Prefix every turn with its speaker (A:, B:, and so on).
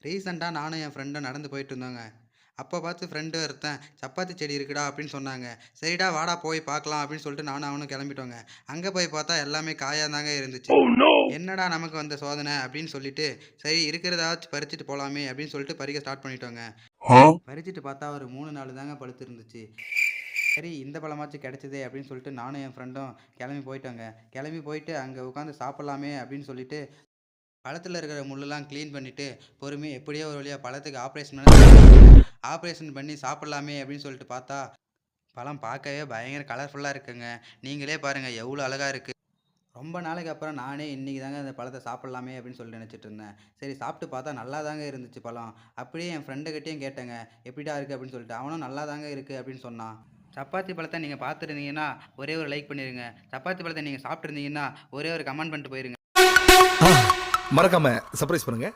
A: ரீசெண்டா நானும் என் ஃப்ரெண்டும் நடந்து போயிட்டு இருந்தோங்க. அப்ப பார்த்து ஃப்ரெண்டு ஒருத்தன் "சப்பாத்தி செடி இருக்குடா" அப்படின்னு சொன்னாங்க. சரிடா வாடா போய் பார்க்கலாம் அப்படின்னு சொல்லிட்டு நானும் அவனும் கிளம்பிட்டோங்க. அங்க போய் பார்த்தா எல்லாமே காயா தாங்க இருந்துச்சு. என்னடா நமக்கு வந்த சோதனை அப்படின்னு சொல்லிட்டு, சரி இருக்கிறதாச்சும் பறிச்சுட்டு போலாமே அப்படின்னு சொல்லிட்டு பறிக்க ஸ்டார்ட் பண்ணிட்டோங்க. பறிச்சுட்டு பார்த்தா ஒரு 3, 4 தாங்க பழுத்து இருந்துச்சு. சரி இந்த பழமாச்சும் கிடைச்சதே அப்படின்னு சொல்லிட்டு நானும் என் ஃப்ரெண்டும் கிளம்பி போயிட்டோங்க. கிளம்பி போயிட்டு அங்க உட்காந்து சாப்பிடலாமே அப்படின்னு சொல்லிட்டு பழத்துல இருக்கிற முள்ளெல்லாம் கிளீன் பண்ணிட்டு, பொறுமையா எப்படியோ ஒரு வழியா பழத்துக்கு ஆப்ரேஷன் பண்ணி சாப்பிடலாமே அப்படின்னு சொல்லிட்டு பார்த்தா, பழம் பார்க்கவே பயங்கர கலர்ஃபுல்லா இருக்குங்க. நீங்களே பாருங்க எவ்வளோ அழகா இருக்கு. ரொம்ப நாளைக்கு அப்புறம் நானே இன்னைக்கு தாங்க அந்த பழத்த சாப்பிடலாமே அப்படின்னு சொல்லிட்டு நினைச்சிட்டு இருந்தேன். சரி சாப்பிட்டு பார்த்தா நல்லா தாங்க இருந்துச்சு பழம். அப்படியே என் ஃப்ரெண்டுகிட்டயும் கேட்டேங்க, "எப்படிடா இருக்கு?" அப்படின்னு சொல்லிட்டு. அவனும் நல்லா தாங்க இருக்கு அப்படின்னு சொன்னான். சப்பாத்தி பழத்த நீங்க பார்த்துருந்தீங்கன்னா, ஒரே ஒரு லைக் பண்ணிருங்க. சப்பாத்தி பழத்த நீங்க சாப்பிட்டுருந்தீங்கன்னா, ஒரே ஒரு கமெண்ட் பண்ணிட்டு போயிருங்க.
B: மறக்காம சர்ப்ரைஸ் பண்ணுங்க.